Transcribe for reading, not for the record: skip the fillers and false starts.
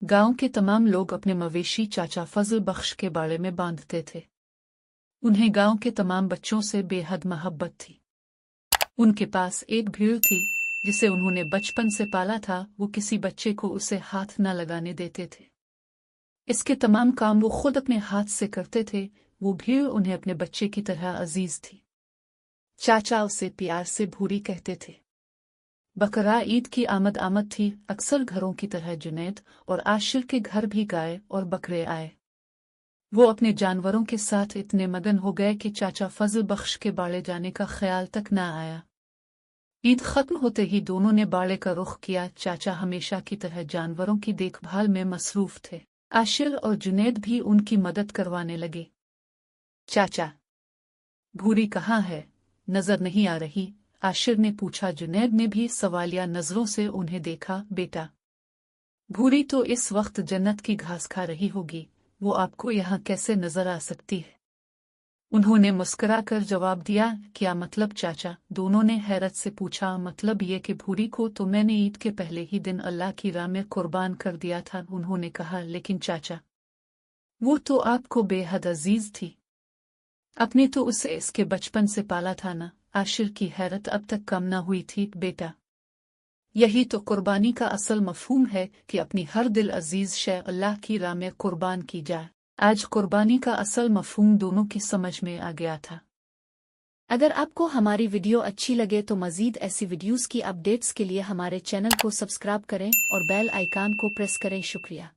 गांव के तमाम लोग अपने मवेशी चाचा फजल बख्श के बाड़े में बांधते थे। उन्हें गांव के तमाम बच्चों से बेहद मोहब्बत थी। उनके पास एक भेड़ थी जिसे उन्होंने बचपन से पाला था। वो किसी बच्चे को उसे हाथ न लगाने देते थे। इसके तमाम काम वो खुद अपने हाथ से करते थे। वो भेड़ उन्हें अपने बच्चे की तरह अजीज थी। चाचा उसे प्यार से भूरी कहते थे। बकरा ईद की आमद थी। अक्सर घरों की तरह जुनैद और आशिर के घर भी गाय और बकरे आए। वो अपने जानवरों के साथ इतने मगन हो गए कि चाचा फजल बख्श के बाड़े जाने का ख्याल तक न आया। ईद खत्म होते ही दोनों ने बाड़े का रुख किया। चाचा हमेशा की तरह जानवरों की देखभाल में मसरूफ थे। आशिर और जुनैद भी उनकी मदद करवाने लगे। चाचा, भूरी कहाँ है? नजर नहीं आ रही, आशिर ने पूछा। जुनैद ने भी सवालिया नजरों से उन्हें देखा। बेटा, भूरी तो इस वक्त जन्नत की घास खा रही होगी, वो आपको यहाँ कैसे नजर आ सकती है? उन्होंने मुस्कुराकर जवाब दिया। क्या मतलब चाचा? दोनों ने हैरत से पूछा। मतलब ये कि भूरी को तो मैंने ईद के पहले ही दिन अल्लाह की राह में कुर्बान कर दिया था। उन्होंने कहा। लेकिन चाचा, वो तो आपको बेहद अजीज थी। आपने तो उसे इसके बचपन से पाला था ना? आशिर की हैरत अब तक कम न हुई थी। बेटा, यही तो कुर्बानी का असल मफहूम है कि अपनी हर दिल अजीज शय अल्लाह की राह में कुर्बान की जाए। आज कुर्बानी का असल मफहूम दोनों की समझ में आ गया था। अगर आपको हमारी वीडियो अच्छी लगे तो मज़ीद ऐसी वीडियोस की अपडेट्स के लिए हमारे चैनल को सब्सक्राइब करें और बेल आइकन को प्रेस करें। शुक्रिया।